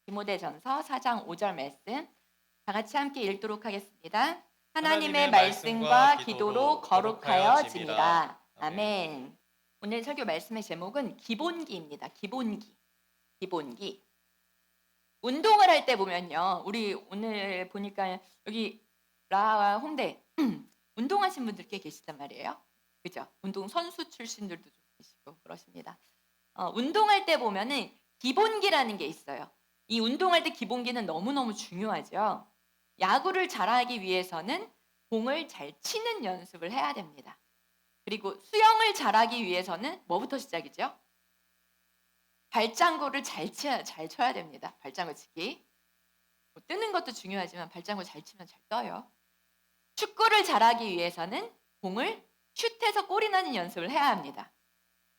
디모데전서 4장 5절 말씀 다 같이 함께 읽도록 하겠습니다. 하나님의 하나님의 말씀과 말씀과 기도로 기도로 거룩하여짐이라. 거룩하여짐이라. 아멘. 아멘. 오늘 설교 말씀의 제목은 기본기입니다. 기본기. 기본기. 운동을 할 때 보면요. 우리 오늘 보니까 여기 라와 홍대 운동하신 분들 꽤 계시단 말이에요. 그죠? 운동 선수 출신들도 좀 계시고 그러십니다. 운동할 때 보면은 기본기라는 게 있어요. 이 운동할 때 기본기는 너무너무 중요하죠. 야구를 잘하기 위해서는 공을 잘 치는 연습을 해야 됩니다. 그리고 수영을 잘하기 위해서는 뭐부터 시작이죠? 발장구를 잘 쳐야 됩니다. 발장구 치기. 뜨는 것도 중요하지만 발장구 잘 치면 잘 떠요. 축구를 잘하기 위해서는 공을 슛해서 골이 나는 연습을 해야 합니다.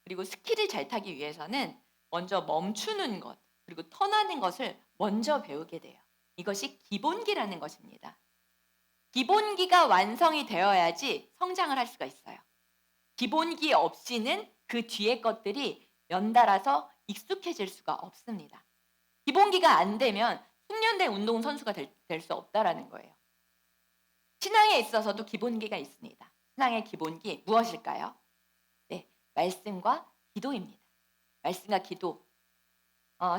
그리고 스키를 잘 타기 위해서는 먼저 멈추는 것, 그리고 턴하는 것을 먼저 배우게 돼요. 이것이 기본기라는 것입니다. 기본기가 완성이 되어야지 성장을 할 수가 있어요. 기본기 없이는 그 뒤에 것들이 연달아서 익숙해질 수가 없습니다. 기본기가 안 되면 숙련된 운동선수가 될 수 없다라는 거예요. 신앙에 있어서도 기본기가 있습니다. 신앙의 기본기 무엇일까요? 네, 말씀과 기도입니다. 말씀과 기도.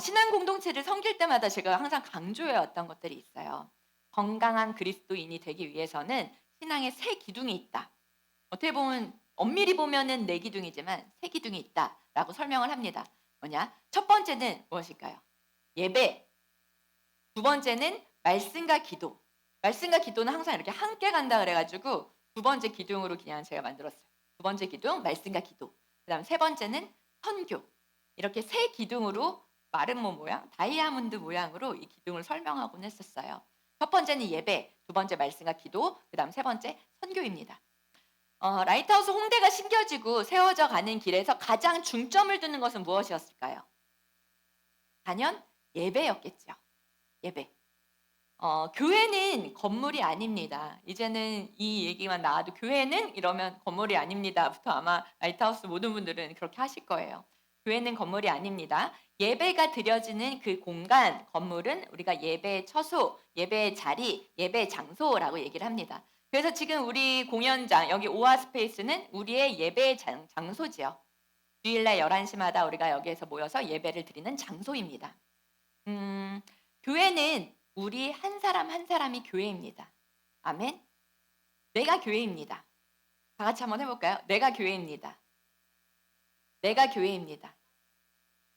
신앙 공동체를 섬길 때마다 제가 항상 강조해 왔던 것들이 있어요. 건강한 그리스도인이 되기 위해서는 신앙에 세 기둥이 있다. 어떻게 보면 엄밀히 보면은 네 기둥이지만 세 기둥이 있다라고 설명을 합니다. 뭐냐? 첫 번째는 무엇일까요? 예배. 두 번째는 말씀과 기도. 말씀과 기도는 항상 이렇게 함께 간다 그래가지고 두 번째 기둥으로 그냥 제가 만들었어요. 두 번째 기둥 말씀과 기도. 그다음 세 번째는 선교. 이렇게 세 기둥으로 마름모 모양, 다이아몬드 모양으로 이 기둥을 설명하곤 했었어요. 첫 번째는 예배, 두 번째 말씀과 기도, 그다음 세 번째 선교입니다. 라이트하우스 홍대가 심겨지고 세워져 가는 길에서 가장 중점을 두는 것은 무엇이었을까요? 단연 예배였겠죠. 예배. 교회는 건물이 아닙니다. 이제는 이 얘기만 나와도 교회는 이러면 건물이 아닙니다부터 아마 라이트하우스 모든 분들은 그렇게 하실 거예요. 교회는 건물이 아닙니다. 예배가 드려지는 그 공간, 건물은 우리가 예배의 처소, 예배의 자리, 예배의 장소라고 얘기를 합니다. 그래서 지금 우리 공연장, 여기 오아 스페이스는 우리의 예배의 장소지요. 주일날 11시마다 우리가 여기에서 모여서 예배를 드리는 장소입니다. 교회는 우리 한 사람 한 사람이 교회입니다. 아멘. 내가 교회입니다. 다 같이 한번 해볼까요? 내가 교회입니다. 내가 교회입니다.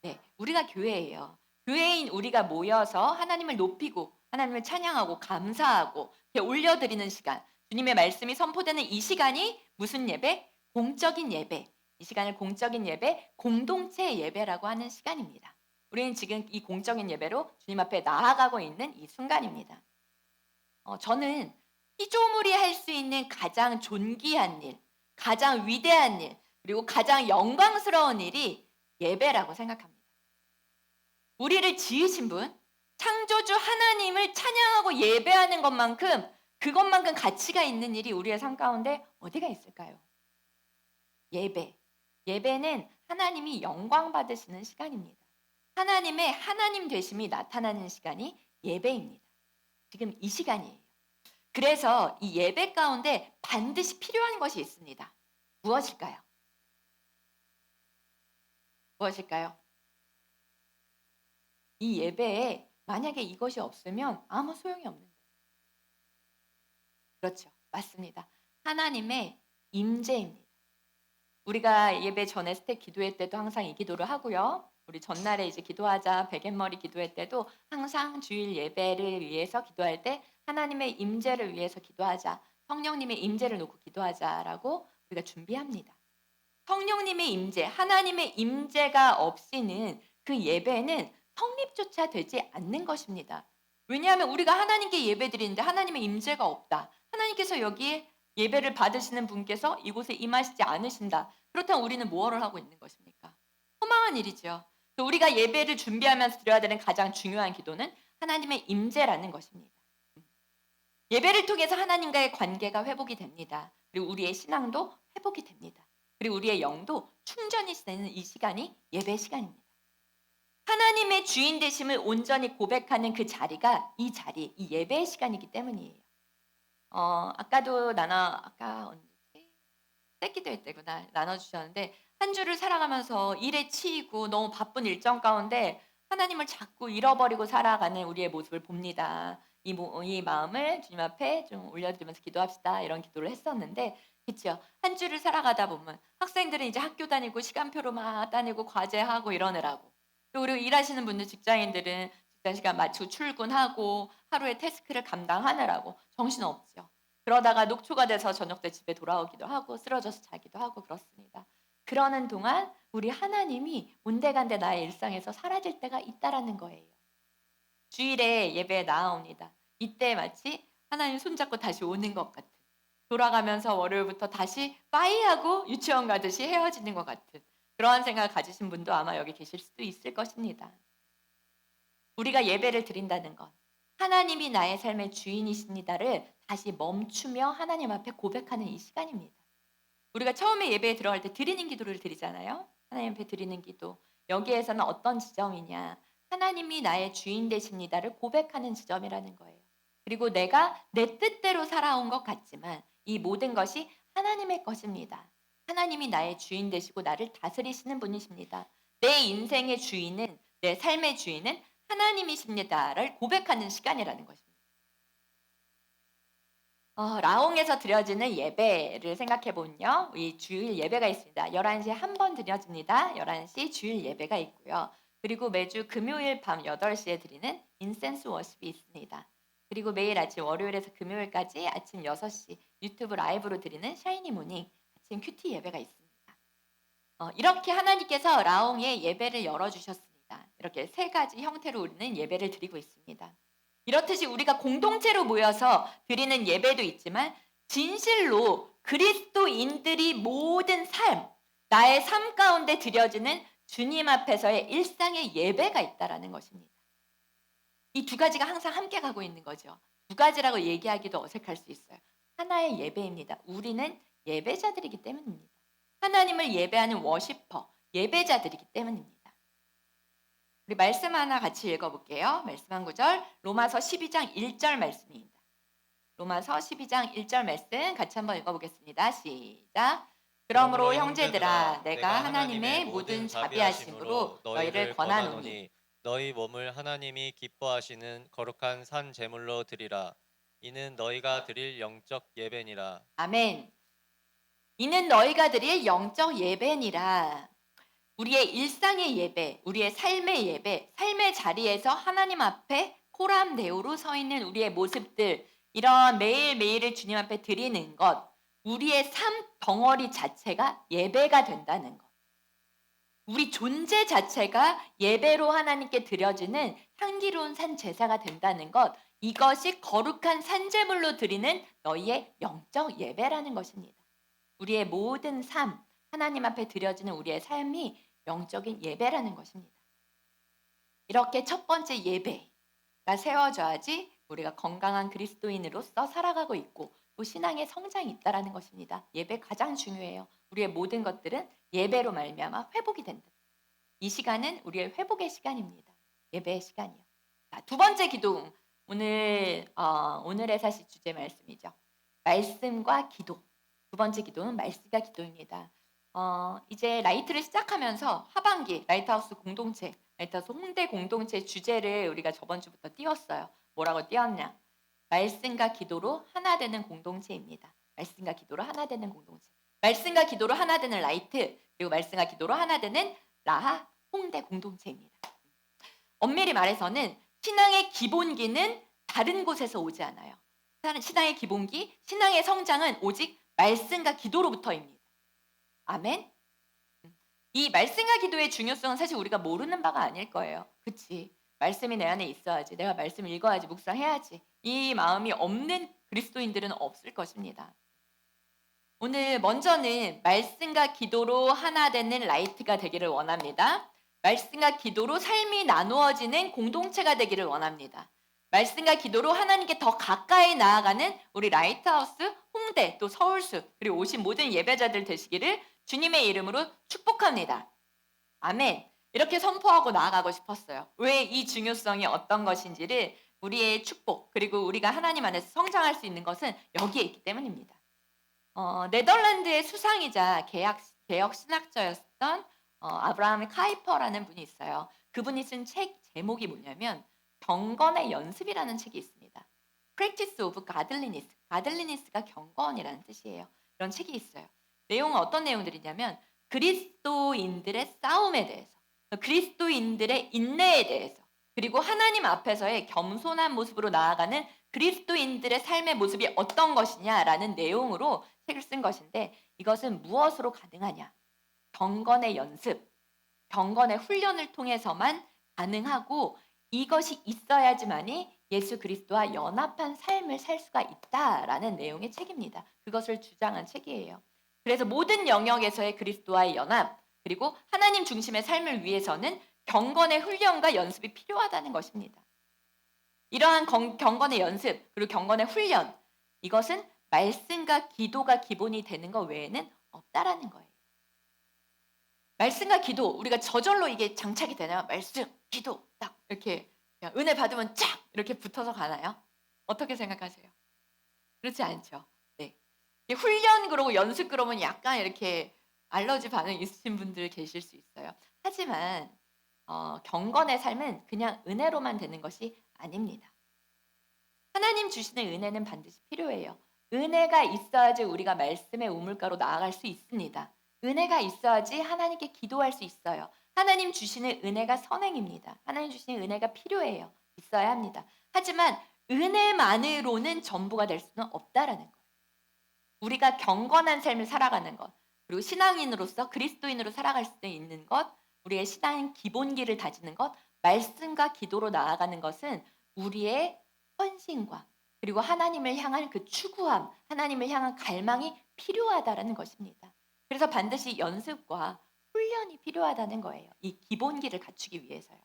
네, 우리가 교회예요. 교회인 우리가 모여서 하나님을 높이고 하나님을 찬양하고 감사하고 올려드리는 시간. 주님의 말씀이 선포되는 이 시간이 무슨 예배? 공적인 예배. 이 시간을 공적인 예배, 공동체 예배라고 하는 시간입니다. 우리는 지금 이 공적인 예배로 주님 앞에 나아가고 있는 이 순간입니다. 저는 피조물이 할 수 있는 가장 존귀한 일, 가장 위대한 일, 그리고 가장 영광스러운 일이 예배라고 생각합니다. 우리를 지으신 분, 창조주 하나님을 찬양하고 예배하는 그것만큼 가치가 있는 일이 우리의 삶 가운데 어디가 있을까요? 예배. 예배는 하나님이 영광 받으시는 시간입니다. 하나님의 하나님 되심이 나타나는 시간이 예배입니다. 지금 이 시간이에요. 그래서 이 예배 가운데 반드시 필요한 것이 있습니다. 무엇일까요? 무엇일까요? 이 예배에 만약에 이것이 없으면 아무 소용이 없는 거예요. 그렇죠. 맞습니다. 하나님의 임재입니다. 우리가 예배 전에 스택 기도회 때도 항상 이 기도를 하고요. 우리 전날에 이제 기도하자 베갯머리 기도회 때도 항상 주일 예배를 위해서 기도할 때 하나님의 임재를 위해서 기도하자. 성령님의 임재를 놓고 기도하자라고 우리가 준비합니다. 성령님의 임재, 하나님의 임재가 없이는 그 예배는 성립조차 되지 않는 것입니다. 왜냐하면 우리가 하나님께 예배드리는데 하나님의 임재가 없다. 하나님께서 여기에 예배를 받으시는 분께서 이곳에 임하시지 않으신다. 그렇다면 우리는 무엇을 하고 있는 것입니까? 허망한 일이죠. 우리가 예배를 준비하면서 드려야 되는 가장 중요한 기도는 하나님의 임재라는 것입니다. 예배를 통해서 하나님과의 관계가 회복이 됩니다. 그리고 우리의 신앙도 회복이 됩니다. 그리고 우리의 영도 충전이 되는 이 시간이 예배 시간입니다. 하나님의 주인 되심을 온전히 고백하는 그 자리가 이 자리, 이 예배의 시간이기 때문이에요. 아까 언제지? 새기도회 때구나. 나눠주셨는데 한 주를 살아가면서 일에 치이고 너무 바쁜 일정 가운데 하나님을 자꾸 잃어버리고 살아가는 우리의 모습을 봅니다. 이 마음을 주님 앞에 좀 올려드리면서 기도합시다. 이런 기도를 했었는데 그렇죠. 한 주를 살아가다 보면 학생들은 이제 학교 다니고 시간표로 막 다니고 과제하고 이러느라고 또 그리고 일하시는 분들 직장인들은 직장 시간 맞추고 출근하고 하루의 태스크를 감당하느라고 정신없죠. 그러다가 녹초가 돼서 저녁 때 집에 돌아오기도 하고 쓰러져서 자기도 하고 그렇습니다. 그러는 동안 우리 하나님이 온데간데 나의 일상에서 사라질 때가 있다라는 거예요. 주일에 예배에 나아옵니다. 이때 마치 하나님 손잡고 다시 오는 것 같은 돌아가면서 월요일부터 다시 빠이하고 유치원 가듯이 헤어지는 것 같은 그러한 생각을 가지신 분도 아마 여기 계실 수도 있을 것입니다. 우리가 예배를 드린다는 것 하나님이 나의 삶의 주인이십니다를 다시 멈추며 하나님 앞에 고백하는 이 시간입니다. 우리가 처음에 예배에 들어갈 때 드리는 기도를 드리잖아요. 하나님 앞에 드리는 기도. 여기에서는 어떤 지점이냐. 하나님이 나의 주인 되십니다를 고백하는 지점이라는 거예요. 그리고 내가 내 뜻대로 살아온 것 같지만 이 모든 것이 하나님의 것입니다. 하나님이 나의 주인 되시고 나를 다스리시는 분이십니다. 내 인생의 주인은 내 삶의 주인은 하나님이십니다를 고백하는 시간이라는 것입니다. 라옹에서 드려지는 예배를 생각해 보면요. 이 주일 예배가 있습니다. 11시에 한 번 드려집니다. 11시 주일 예배가 있고요. 그리고 매주 금요일 밤 8시에 드리는 인센스 워십이 있습니다. 그리고 매일 아침 월요일에서 금요일까지 아침 6시 유튜브 라이브로 드리는 샤이니 모닝 아침 큐티 예배가 있습니다. 이렇게 하나님께서 라옹의 예배를 열어주셨습니다. 이렇게 세 가지 형태로 우리는 예배를 드리고 있습니다. 이렇듯이 우리가 공동체로 모여서 드리는 예배도 있지만 진실로 그리스도인들이 모든 삶, 나의 삶 가운데 드려지는 주님 앞에서의 일상의 예배가 있다라는 것입니다. 이 두 가지가 항상 함께 가고 있는 거죠. 두 가지라고 얘기하기도 어색할 수 있어요. 하나의 예배입니다. 우리는 예배자들이기 때문입니다. 하나님을 예배하는 워시퍼, 예배자들이기 때문입니다. 우리 말씀 하나 같이 읽어볼게요. 말씀 한 구절, 로마서 12장 1절 말씀입니다. 로마서 12장 1절 말씀 같이 한번 읽어보겠습니다. 시작. 그러므로 형제들아 내가 하나님의 모든 자비하심으로 너희를 권하노니 너희 몸을 하나님이 기뻐하시는 거룩한 산 제물로 드리라. 이는 너희가 드릴 영적 예배니라. 아멘. 이는 너희가 드릴 영적 예배니라. 우리의 일상의 예배, 우리의 삶의 예배, 삶의 자리에서 하나님 앞에 코람 네오로 서 있는 우리의 모습들, 이런 매일매일을 주님 앞에 드리는 것, 우리의 삶 덩어리 자체가 예배가 된다는 것. 우리 존재 자체가 예배로 하나님께 드려지는 향기로운 산 제사가 된다는 것, 이것이 거룩한 산제물로 드리는 너희의 영적 예배라는 것입니다. 우리의 모든 삶, 하나님 앞에 드려지는 우리의 삶이 영적인 예배라는 것입니다. 이렇게 첫 번째 예배가 세워져야지 우리가 건강한 그리스도인으로서 살아가고 있고 또 신앙의 성장이 있다라는 것입니다. 예배 가장 중요해요. 우리의 모든 것들은 예배로 말미암아 회복이 된다. 이 시간은 우리의 회복의 시간입니다. 예배의 시간이요. 자, 두 번째 기도 오늘의 사실 주제 말씀이죠. 말씀과 기도. 두 번째 기도는 말씀과 기도입니다. 이제 라이트를 시작하면서 하반기 라이트하우스 공동체, 라이트하우스 홍대 공동체 주제를 우리가 저번 주부터 띄웠어요. 뭐라고 띄웠냐? 말씀과 기도로 하나 되는 공동체입니다. 말씀과 기도로 하나 되는 공동체. 말씀과 기도로 하나 되는 라이트, 그리고 말씀과 기도로 하나 되는 라하 홍대 공동체입니다. 엄밀히 말해서는 신앙의 기본기는 다른 곳에서 오지 않아요. 신앙의 기본기, 신앙의 성장은 오직 말씀과 기도로부터입니다. 아멘. 이 말씀과 기도의 중요성은 사실 우리가 모르는 바가 아닐 거예요. 그치? 말씀이 내 안에 있어야지. 내가 말씀을 읽어야지. 묵상해야지. 이 마음이 없는 그리스도인들은 없을 것입니다. 오늘 먼저는 말씀과 기도로 하나 되는 라이트가 되기를 원합니다. 말씀과 기도로 삶이 나누어지는 공동체가 되기를 원합니다. 말씀과 기도로 하나님께 더 가까이 나아가는 우리 라이트하우스, 홍대, 또 서울숲, 그리고 오신 모든 예배자들 되시기를 주님의 이름으로 축복합니다. 아멘. 이렇게 선포하고 나아가고 싶었어요. 왜 이 중요성이 어떤 것인지를 우리의 축복 그리고 우리가 하나님 안에서 성장할 수 있는 것은 여기에 있기 때문입니다. 네덜란드의 수상이자 개혁 신학자였던 아브라함 카이퍼라는 분이 있어요. 그분이 쓴 책 제목이 뭐냐면 경건의 연습이라는 책이 있습니다. Practice of Godliness. Godliness가 경건이라는 뜻이에요. 이런 책이 있어요. 내용은 어떤 내용들이냐면 그리스도인들의 싸움에 대해서, 그리스도인들의 인내에 대해서, 그리고 하나님 앞에서의 겸손한 모습으로 나아가는 그리스도인들의 삶의 모습이 어떤 것이냐라는 내용으로 책을 쓴 것인데 이것은 무엇으로 가능하냐? 경건의 연습, 경건의 훈련을 통해서만 가능하고 이것이 있어야지만이 예수 그리스도와 연합한 삶을 살 수가 있다라는 내용의 책입니다. 그것을 주장한 책이에요. 그래서 모든 영역에서의 그리스도와의 연합 그리고 하나님 중심의 삶을 위해서는 경건의 훈련과 연습이 필요하다는 것입니다. 이러한 경건의 연습 그리고 경건의 훈련 이것은 말씀과 기도가 기본이 되는 것 외에는 없다라는 거예요. 말씀과 기도 우리가 저절로 이게 장착이 되나요? 말씀, 기도 딱 이렇게 그냥 은혜 받으면 쫙 이렇게 붙어서 가나요? 어떻게 생각하세요? 그렇지 않죠. 네. 훈련 그러고 연습 그러면 약간 이렇게 알러지 반응 있으신 분들 계실 수 있어요. 하지만 경건의 삶은 그냥 은혜로만 되는 것이 아닙니다. 하나님 주시는 은혜는 반드시 필요해요. 은혜가 있어야지 우리가 말씀의 우물가로 나아갈 수 있습니다. 은혜가 있어야지 하나님께 기도할 수 있어요. 하나님 주시는 은혜가 선행입니다. 하나님 주시는 은혜가 필요해요. 있어야 합니다. 하지만 은혜만으로는 전부가 될 수는 없다라는 거예요. 우리가 경건한 삶을 살아가는 것, 그리고 신앙인으로서 그리스도인으로 살아갈 수 있는 것, 우리의 신앙 기본기를 다지는 것, 말씀과 기도로 나아가는 것은 우리의 헌신과 그리고 하나님을 향한 그 추구함, 하나님을 향한 갈망이 필요하다라는 것입니다. 그래서 반드시 연습과 훈련이 필요하다는 거예요. 이 기본기를 갖추기 위해서요.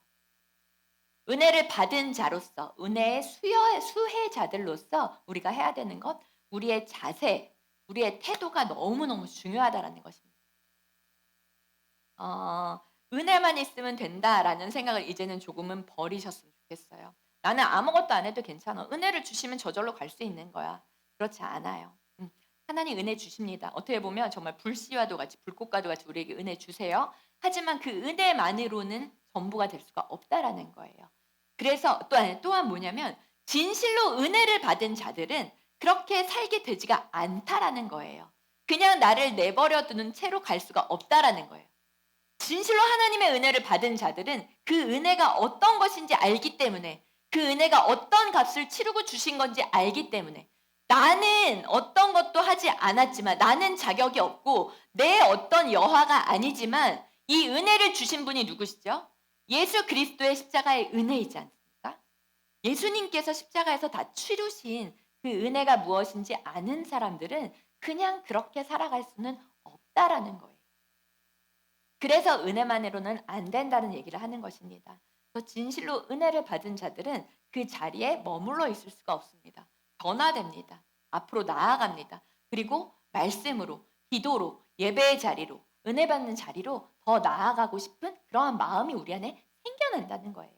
은혜를 받은 자로서, 은혜의 수혜자들로서 우리가 해야 되는 것, 우리의 자세, 우리의 태도가 너무너무 중요하다라는 것입니다. 은혜만 있으면 된다라는 생각을 이제는 조금은 버리셨으면 좋겠어요. 나는 아무것도 안 해도 괜찮아. 은혜를 주시면 저절로 갈 수 있는 거야. 그렇지 않아요. 하나님 은혜 주십니다. 어떻게 보면 정말 불씨와도 같이 불꽃과도 같이 우리에게 은혜 주세요. 하지만 그 은혜만으로는 전부가 될 수가 없다라는 거예요. 그래서 또한 뭐냐면 진실로 은혜를 받은 자들은 그렇게 살게 되지가 않다라는 거예요. 그냥 나를 내버려 두는 채로 갈 수가 없다라는 거예요. 진실로 하나님의 은혜를 받은 자들은 그 은혜가 어떤 것인지 알기 때문에 그 은혜가 어떤 값을 치르고 주신 건지 알기 때문에 나는 어떤 것도 하지 않았지만 나는 자격이 없고 내 어떤 여화가 아니지만 이 은혜를 주신 분이 누구시죠? 예수 그리스도의 십자가의 은혜이지 않습니까? 예수님께서 십자가에서 다 치루신 그 은혜가 무엇인지 아는 사람들은 그냥 그렇게 살아갈 수는 없다라는 거예요. 그래서 은혜만으로는 안 된다는 얘기를 하는 것입니다. 진실로 은혜를 받은 자들은 그 자리에 머물러 있을 수가 없습니다. 변화됩니다. 앞으로 나아갑니다. 그리고 말씀으로, 기도로, 예배의 자리로, 은혜 받는 자리로 더 나아가고 싶은 그러한 마음이 우리 안에 생겨난다는 거예요.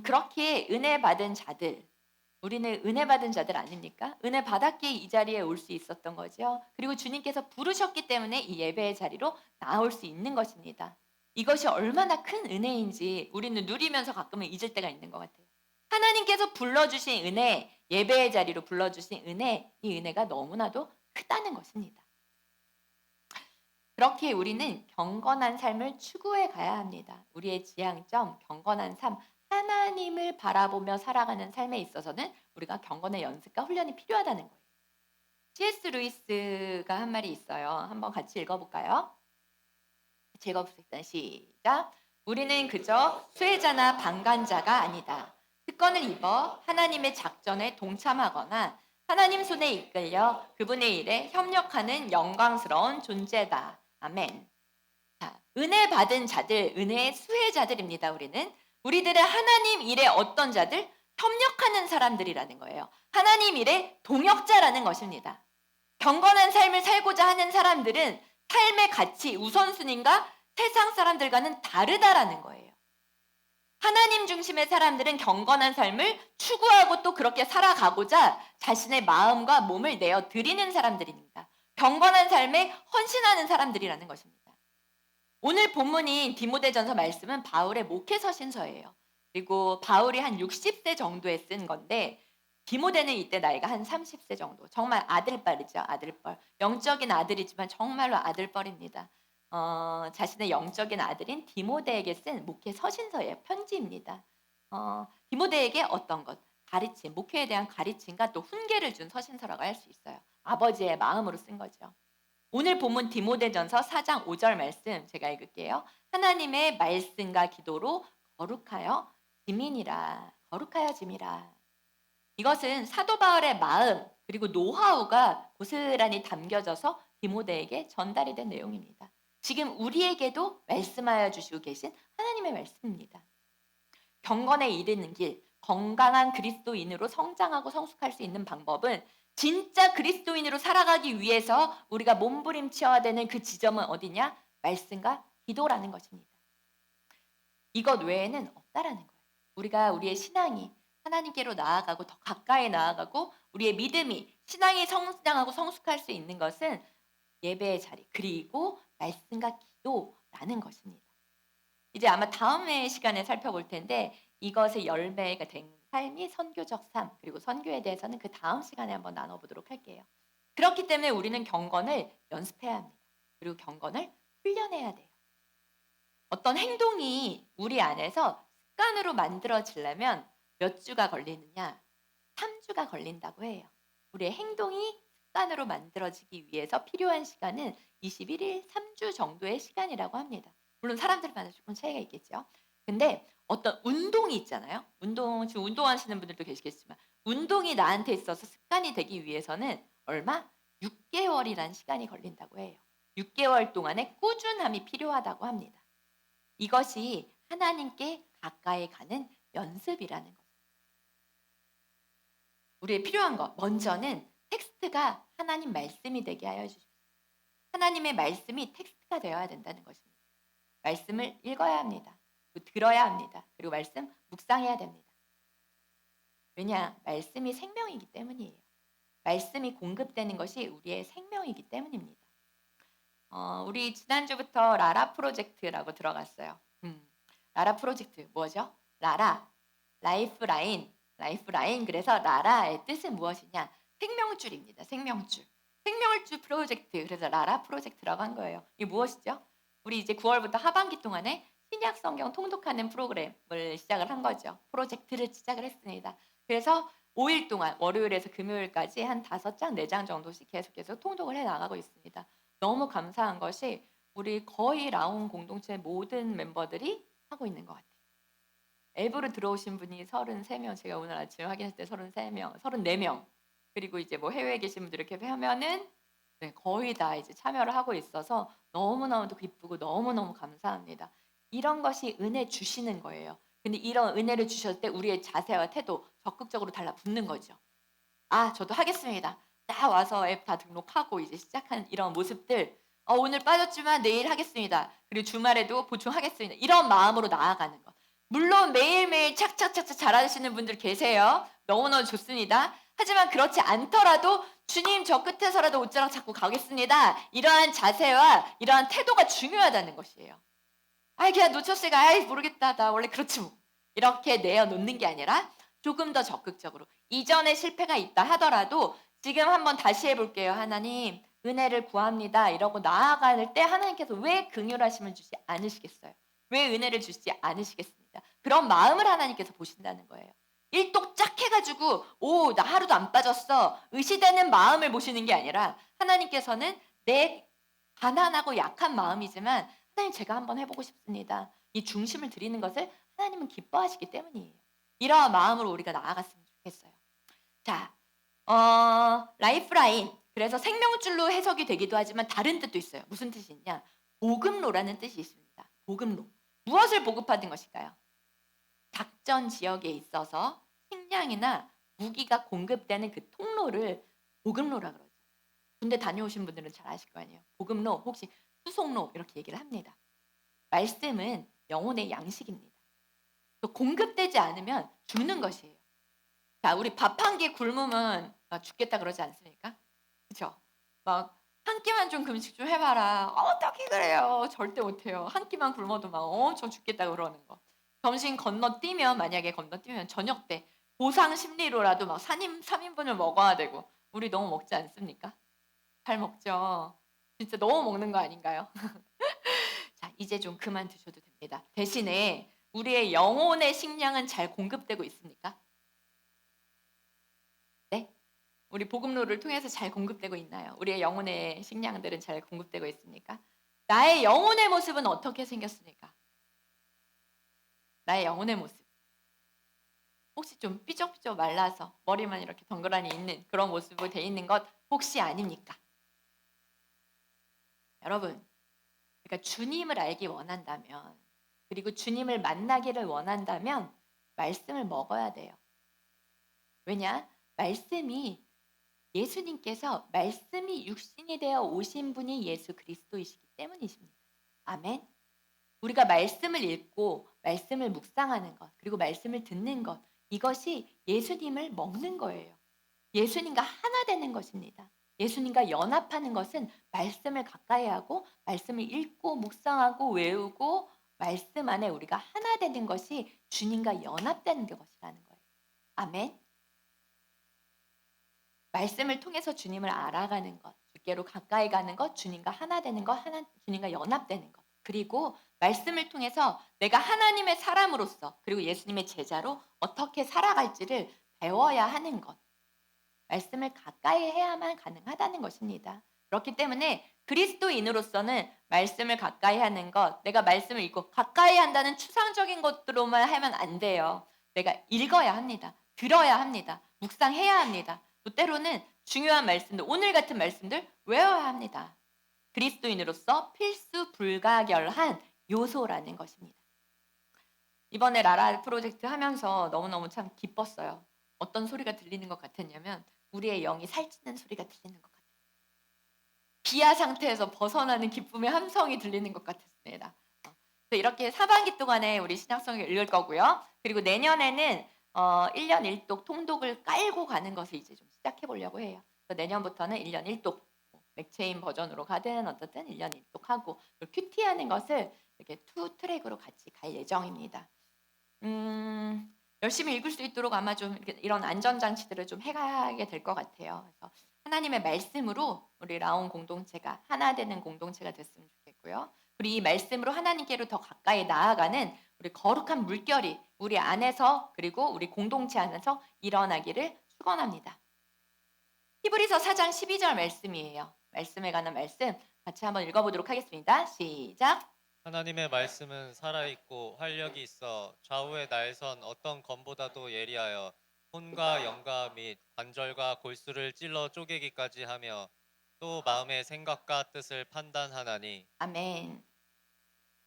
그렇게 은혜 받은 자들, 우리는 은혜 받은 자들 아닙니까? 은혜 받았기에 이 자리에 올 수 있었던 거죠. 그리고 주님께서 부르셨기 때문에 이 예배의 자리로 나올 수 있는 것입니다. 이것이 얼마나 큰 은혜인지 우리는 누리면서 가끔은 잊을 때가 있는 것 같아요. 하나님께서 불러주신 은혜, 예배의 자리로 불러주신 은혜, 이 은혜가 너무나도 크다는 것입니다. 그렇게 우리는 경건한 삶을 추구해 가야 합니다. 우리의 지향점, 경건한 삶, 하나님을 바라보며 살아가는 삶에 있어서는 우리가 경건의 연습과 훈련이 필요하다는 거예요. C.S. 루이스가 한 말이 있어요. 한번 같이 읽어볼까요? 읽어봅시다. 시작. 우리는 그저 수혜자나 방관자가 아니다. 특권을 입어 하나님의 작전에 동참하거나 하나님 손에 이끌려 그분의 일에 협력하는 영광스러운 존재다. 아멘. 자, 은혜 받은 자들, 은혜의 수혜자들입니다. 우리들은 하나님 일에 어떤 자들? 협력하는 사람들이라는 거예요. 하나님 일에 동역자라는 것입니다. 경건한 삶을 살고자 하는 사람들은 삶의 가치, 우선순위가 세상 사람들과는 다르다라는 거예요. 하나님 중심의 사람들은 경건한 삶을 추구하고 또 그렇게 살아가고자 자신의 마음과 몸을 내어 드리는 사람들입니다. 경건한 삶에 헌신하는 사람들이라는 것입니다. 오늘 본문인 디모데전서 말씀은 바울의 목회 서신서예요. 그리고 바울이 한 60세 정도에 쓴 건데 디모데는 이때 나이가 한 30세 정도. 정말 아들뻘이죠. 아들뻘. 영적인 아들이지만 정말로 아들뻘입니다. 자신의 영적인 아들인 디모데에게 쓴 목회 서신서예요. 편지입니다. 디모데에게 어떤 것? 가르침, 목회에 대한 가르침과 또 훈계를 준 서신서라고 할 수 있어요. 아버지의 마음으로 쓴 거죠. 오늘 본문 디모데전서 4장 5절 말씀 제가 읽을게요. 하나님의 말씀과 기도로 거룩하여 짐이니라. 거룩하여 짐이라. 이것은 사도 바울의 마음 그리고 노하우가 고스란히 담겨져서 디모데에게 전달이 된 내용입니다. 지금 우리에게도 말씀하여 주시고 계신 하나님의 말씀입니다. 경건에 이르는 길, 건강한 그리스도인으로 성장하고 성숙할 수 있는 방법은 진짜 그리스도인으로 살아가기 위해서 우리가 몸부림쳐야 되는 그 지점은 어디냐? 말씀과 기도라는 것입니다. 이것 외에는 없다라는 거예요. 우리가 우리의 신앙이 하나님께로 나아가고 더 가까이 나아가고 우리의 믿음이 신앙이 성장하고 성숙할 수 있는 것은 예배의 자리 그리고 말씀과 기도라는 것입니다. 이제 아마 다음의 시간에 살펴볼 텐데 이것의 열매가 된 삶이 선교적 삶 그리고 선교에 대해서는 그 다음 시간에 한번 나눠보도록 할게요. 그렇기 때문에 우리는 경건을 연습해야 합니다. 그리고 경건을 훈련해야 돼요. 어떤 행동이 우리 안에서 습관으로 만들어지려면 몇 주가 걸리느냐? 3주가 걸린다고 해요. 우리의 행동이 습관으로 만들어지기 위해서 필요한 시간은 21일, 3주 정도의 시간이라고 합니다. 물론 사람들마다 조금 차이가 있겠죠. 근데 어떤 운동이 있잖아요. 지금 운동하시는 분들도 계시겠지만 운동이 나한테 있어서 습관이 되기 위해서는 얼마? 6개월이란 시간이 걸린다고 해요. 6개월 동안의 꾸준함이 필요하다고 합니다. 이것이 하나님께 가까이 가는 연습이라는 거죠. 우리의 필요한 것 먼저는 텍스트가 하나님 말씀이 되게 하여 주십시오. 하나님의 말씀이 텍스트가 되어야 된다는 것입니다. 말씀을 읽어야 합니다. 그리고 들어야 합니다. 그리고 말씀 묵상해야 됩니다. 왜냐? 말씀이 생명이기 때문이에요. 말씀이 공급되는 것이 우리의 생명이기 때문입니다. 우리 지난주부터 라라 프로젝트라고 들어갔어요. 라라 프로젝트 뭐죠? 라라, 라이프라인. 그래서 라라의 뜻은 무엇이냐? 생명줄입니다. 생명줄. 생명줄 프로젝트. 그래서 라라 프로젝트라고 한 거예요. 이게 무엇이죠? 우리 이제 9월부터 하반기 동안에 신약 성경 통독하는 프로그램을 시작을 한 거죠. 프로젝트를 시작을 했습니다. 그래서 5일 동안 월요일에서 금요일까지 한 5장, 4장 정도씩 계속 통독을 해 나가고 있습니다. 너무 감사한 것이 우리 거의 라온 공동체 모든 멤버들이 하고 있는 것 같아요. 앱으로 들어오신 분이 33명, 제가 오늘 아침에 확인했을 때 33명, 34명. 그리고 이제 뭐 해외에 계신 분들 이렇게 하면은 네, 거의 다 이제 참여를 하고 있어서 너무너무도 기쁘고 너무너무 감사합니다. 이런 것이 은혜 주시는 거예요. 근데 이런 은혜를 주셨을 때 우리의 자세와 태도 적극적으로 달라붙는 거죠. 아, 저도 하겠습니다. 딱 와서 앱 다 등록하고 이제 시작하는 이런 모습들. 오늘 빠졌지만 내일 하겠습니다. 그리고 주말에도 보충하겠습니다. 이런 마음으로 나아가는 것. 물론 매일매일 착착착착 잘하시는 분들 계세요. 너무너무 좋습니다. 하지만 그렇지 않더라도 주님 저 끝에서라도 옷자락 잡고 가겠습니다. 이러한 자세와 이러한 태도가 중요하다는 것이에요. 그냥 놓쳤으니까 모르겠다. 나 원래 그렇지 뭐. 이렇게 내어놓는 게 아니라 조금 더 적극적으로 이전에 실패가 있다 하더라도 지금 한번 다시 해볼게요. 하나님 은혜를 구합니다. 이러고 나아갈 때 하나님께서 왜 긍휼하심을 주지 않으시겠어요? 왜 은혜를 주시지 않으시겠습니까? 그런 마음을 하나님께서 보신다는 거예요. 일독 짝 해가지고 나 하루도 안 빠졌어. 의시되는 마음을 보시는 게 아니라 하나님께서는 내 가난하고 약한 마음이지만 하나님 제가 한번 해보고 싶습니다. 이 중심을 드리는 것을 하나님은 기뻐하시기 때문이에요. 이러한 마음으로 우리가 나아갔으면 좋겠어요. 자, 라이프라인. 그래서 생명줄로 해석이 되기도 하지만 다른 뜻도 있어요. 무슨 뜻이 있냐? 보급로라는 뜻이 있습니다. 보급로. 무엇을 보급하는 것일까요? 작전 지역에 있어서 식량이나 무기가 공급되는 그 통로를 보급로라 그러죠. 군대 다녀오신 분들은 잘 아실 거 아니에요. 보급로 혹시 수송로 이렇게 얘기를 합니다. 말씀은 영혼의 양식입니다. 또 공급되지 않으면 죽는 것이에요. 자, 우리 밥 한 끼 굶으면 막 죽겠다 그러지 않습니까? 그렇죠? 막 한 끼만 좀 금식 좀 해봐라. 어떻게 그래요? 절대 못해요. 한 끼만 굶어도 막 엄청 죽겠다 그러는 거. 점심 건너뛰면 만약에 건너뛰면 저녁 때 보상 심리로라도 막 3인분을 먹어야 되고 우리 너무 먹지 않습니까? 잘 먹죠. 진짜 너무 먹는 거 아닌가요? 자, 이제 좀 그만 드셔도 됩니다. 대신에 우리의 영혼의 식량은 잘 공급되고 있습니까? 네? 우리 복음로를 통해서 잘 공급되고 있나요? 우리의 영혼의 식량들은 잘 공급되고 있습니까? 나의 영혼의 모습은 어떻게 생겼습니까? 나의 영혼의 모습. 혹시 좀 삐쩍삐쩍 말라서 머리만 이렇게 덩그러니 있는 그런 모습으로 돼 있는 것 혹시 아닙니까? 여러분, 그러니까 주님을 알기 원한다면 그리고 주님을 만나기를 원한다면 말씀을 먹어야 돼요. 왜냐? 말씀이 예수님께서 말씀이 육신이 되어 오신 분이 예수 그리스도이시기 때문이십니다. 아멘. 우리가 말씀을 읽고 말씀을 묵상하는 것 그리고 말씀을 듣는 것 이것이 예수님을 먹는 거예요. 예수님과 하나 되는 것입니다. 예수님과 연합하는 것은 말씀을 가까이 하고 말씀을 읽고 묵상하고 외우고 말씀 안에 우리가 하나 되는 것이 주님과 연합되는 것이라는 거예요. 아멘. 말씀을 통해서 주님을 알아가는 것, 주께로 가까이 가는 것, 주님과 하나 되는 것, 주님과 연합되는 것. 그리고 말씀을 통해서 내가 하나님의 사람으로서 그리고 예수님의 제자로 어떻게 살아갈지를 배워야 하는 것. 말씀을 가까이 해야만 가능하다는 것입니다. 그렇기 때문에 그리스도인으로서는 말씀을 가까이 하는 것, 내가 말씀을 읽고 가까이 한다는 추상적인 것들로만 하면 안 돼요. 내가 읽어야 합니다. 들어야 합니다. 묵상해야 합니다. 또 때로는 중요한 말씀들, 오늘 같은 말씀들 외워야 합니다. 그리스도인으로서 필수 불가결한 요소라는 것입니다. 이번에 라라 프로젝트 하면서 너무너무 참 기뻤어요. 어떤 소리가 들리는 것 같았냐면 우리의 영이 살찌는 소리가 들리는 것 같아요. 비아 상태에서 벗어나는 기쁨의 함성이 들리는 것 같았습니다. 그래서 이렇게 사반기 동안에 우리 신약성을 읽을 거고요. 그리고 내년에는 1년 1독 통독을 깔고 가는 것을 이제 좀 시작해 보려고 해요. 그래서 내년부터는 1년 1독 맥체인 버전으로 가든 어떻든 1년 1독 하고 큐티하는 것을 이렇게 투 트랙으로 같이 갈 예정입니다. 열심히 읽을 수 있도록 아마 좀 이런 안전장치들을 좀 해가게 될 것 같아요. 그래서 하나님의 말씀으로 우리 라온 공동체가 하나 되는 공동체가 됐으면 좋겠고요. 그리고 이 말씀으로 하나님께로 더 가까이 나아가는 우리 거룩한 물결이 우리 안에서 그리고 우리 공동체 안에서 일어나기를 축원합니다. 히브리서 4장 12절 말씀이에요. 말씀에 관한 말씀 같이 한번 읽어보도록 하겠습니다. 시작. 하나님의 말씀은 살아있고 활력이 있어 좌우의 날선 어떤 검보다도 예리하여 혼과 영과 및 관절과 골수를 찔러 쪼개기까지 하며 또 마음의 생각과 뜻을 판단하나니. 아멘.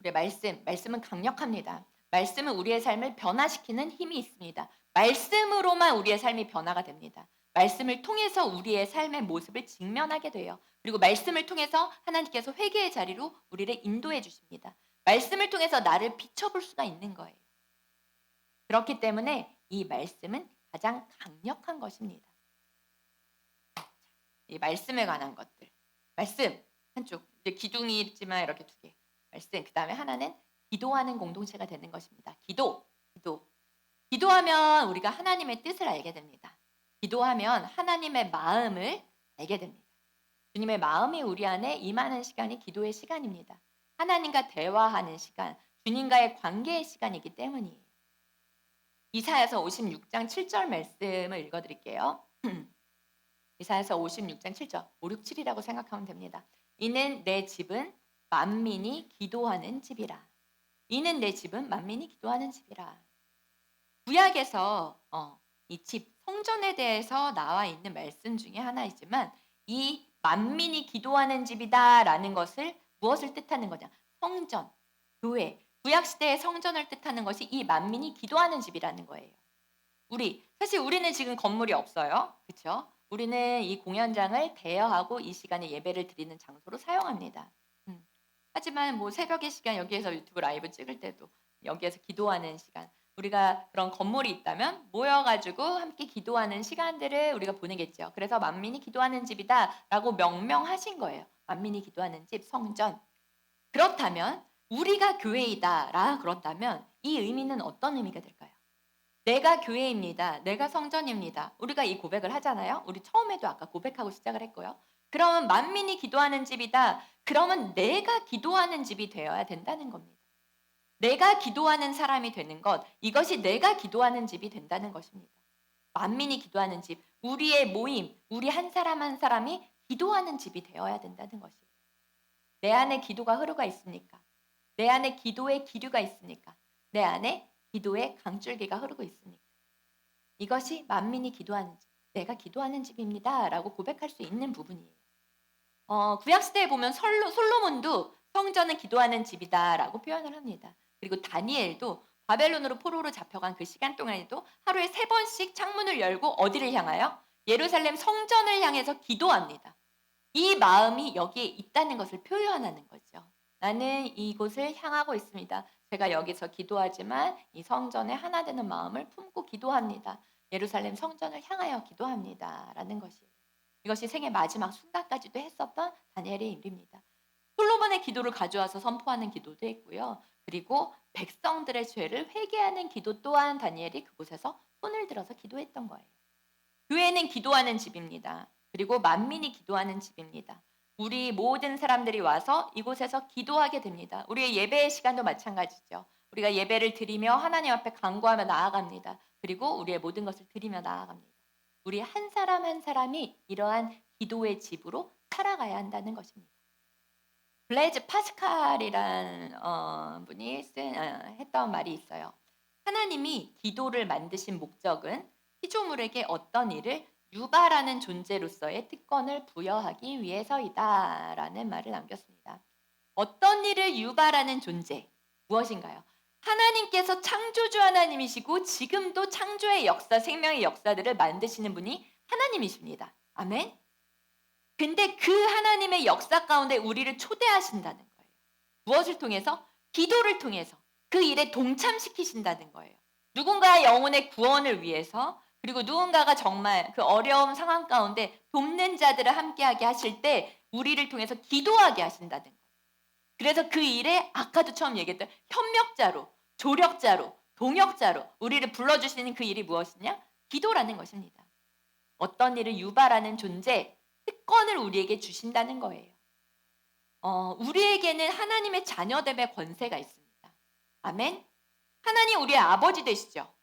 우리의 말씀은 강력합니다. 말씀은 우리의 삶을 변화시키는 힘이 있습니다. 말씀으로만 우리의 삶이 변화가 됩니다. 말씀을 통해서 우리의 삶의 모습을 직면하게 돼요. 그리고 말씀을 통해서 하나님께서 회개의 자리로 우리를 인도해 주십니다. 말씀을 통해서 나를 비춰볼 수가 있는 거예요. 그렇기 때문에 이 말씀은 가장 강력한 것입니다. 이 말씀에 관한 것들. 말씀 한쪽, 이제 기둥이 있지만 이렇게 두 개. 말씀. 그다음에 하나는 기도하는 공동체가 되는 것입니다. 기도. 기도하면 우리가 하나님의 뜻을 알게 됩니다. 기도하면 하나님의 마음을 알게 됩니다. 주님의 마음이 우리 안에 임하는 시간이 기도의 시간입니다. 하나님과 대화하는 시간, 주님과의 관계의 시간이기 때문이에요. 이사야서 56장 7절 말씀을 읽어드릴게요. 이사야서 56장 7절, 5, 6, 7이라고 생각하면 됩니다. 이는 내 집은 만민이 기도하는 집이라. 이는 내 집은 만민이 기도하는 집이라. 구약에서 이 집, 성전에 대해서 나와 있는 말씀 중에 하나이지만 이 만민이 기도하는 집이다라는 것을 무엇을 뜻하는 거냐? 성전, 교회, 구약시대의 성전을 뜻하는 것이 이 만민이 기도하는 집이라는 거예요. 사실 우리는 지금 건물이 없어요. 그렇죠? 우리는 이 공연장을 대여하고 이 시간에 예배를 드리는 장소로 사용합니다. 하지만 뭐 새벽의 시간 여기에서 유튜브 라이브 찍을 때도 여기에서 기도하는 시간 우리가 그런 건물이 있다면 모여가지고 함께 기도하는 시간들을 우리가 보내겠죠. 그래서 만민이 기도하는 집이다라고 명명하신 거예요. 만민이 기도하는 집 성전. 그렇다면 우리가 교회이다라 그렇다면 이 의미는 어떤 의미가 될까요? 내가 교회입니다. 내가 성전입니다. 우리가 이 고백을 하잖아요. 우리 처음에도 아까 고백하고 시작을 했고요. 그러면 만민이 기도하는 집이다. 그러면 내가 기도하는 집이 되어야 된다는 겁니다. 내가 기도하는 사람이 되는 것, 이것이 내가 기도하는 집이 된다는 것입니다. 만민이 기도하는 집, 우리의 모임, 우리 한 사람 한 사람이 기도하는 집이 되어야 된다는 것이에요. 내 안에 기도가 흐르고 있습니까? 내 안에 기도의 기류가 있습니까? 내 안에 기도의 강줄기가 흐르고 있습니까? 이것이 만민이 기도하는 집, 내가 기도하는 집입니다. 라고 고백할 수 있는 부분이에요. 구약시대에 보면 솔로몬도 성전은 기도하는 집이다 라고 표현을 합니다. 그리고 다니엘도 바벨론으로 포로로 잡혀간 그 시간 동안에도 하루에 3번씩 창문을 열고 어디를 향하여? 예루살렘 성전을 향해서 기도합니다. 이 마음이 여기에 있다는 것을 표현하는 거죠. 나는 이곳을 향하고 있습니다. 제가 여기서 기도하지만 이 성전에 하나 되는 마음을 품고 기도합니다. 예루살렘 성전을 향하여 기도합니다. 라는 것이에요. 이것이 생애 마지막 순간까지도 했었던 다니엘의 일입니다. 솔로몬의 기도를 가져와서 선포하는 기도도 했고요. 그리고 백성들의 죄를 회개하는 기도 또한 다니엘이 그곳에서 손을 들어서 기도했던 거예요. 교회는 기도하는 집입니다. 그리고 만민이 기도하는 집입니다. 우리 모든 사람들이 와서 이곳에서 기도하게 됩니다. 우리의 예배의 시간도 마찬가지죠. 우리가 예배를 드리며 하나님 앞에 간구하며 나아갑니다. 그리고 우리의 모든 것을 드리며 나아갑니다. 우리 한 사람 한 사람이 이러한 기도의 집으로 살아가야 한다는 것입니다. 블레이즈 파스칼이라는 분이 했던 말이 있어요. 하나님이 기도를 만드신 목적은 피조물에게 어떤 일을 유발하는 존재로서의 특권을 부여하기 위해서이다 라는 말을 남겼습니다. 어떤 일을 유발하는 존재 무엇인가요? 하나님께서 창조주 하나님이시고 지금도 창조의 역사, 생명의 역사들을 만드시는 분이 하나님이십니다. 아멘. 근데 그 하나님의 역사 가운데 우리를 초대하신다는 거예요. 무엇을 통해서? 기도를 통해서 그 일에 동참시키신다는 거예요. 누군가의 영혼의 구원을 위해서 그리고 누군가가 정말 그 어려운 상황 가운데 돕는 자들을 함께하게 하실 때 우리를 통해서 기도하게 하신다는 거예요. 그래서 그 일에 아까도 처음 얘기했던 협력자로, 조력자로, 동역자로 우리를 불러주시는 그 일이 무엇이냐? 기도라는 것입니다. 어떤 일을 유발하는 존재, 특권을 우리에게 주신다는 거예요. 우리에게는 하나님의 자녀됨의 권세가 있습니다. 아멘. 하나님 우리의 아버지 되시죠.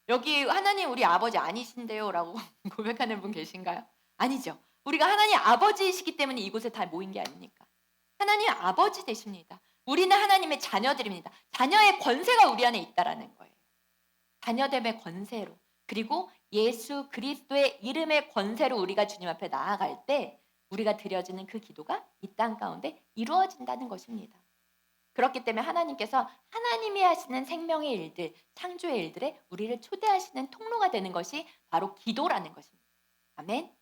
여기 하나님 우리 아버지 아니신데요 라고 고백하는 분 계신가요? 아니죠. 우리가 하나님 아버지이시기 때문에 이곳에 다 모인 게 아닙니까? 하나님 아버지 되십니다. 우리는 하나님의 자녀들입니다. 자녀의 권세가 우리 안에 있다라는 거예요. 자녀됨의 권세로 그리고 예수 그리스도의 이름의 권세로 우리가 주님 앞에 나아갈 때 우리가 드려지는 그 기도가 이 땅 가운데 이루어진다는 것입니다. 그렇기 때문에 하나님께서 하나님이 하시는 생명의 일들, 창조의 일들에 우리를 초대하시는 통로가 되는 것이 바로 기도라는 것입니다. 아멘.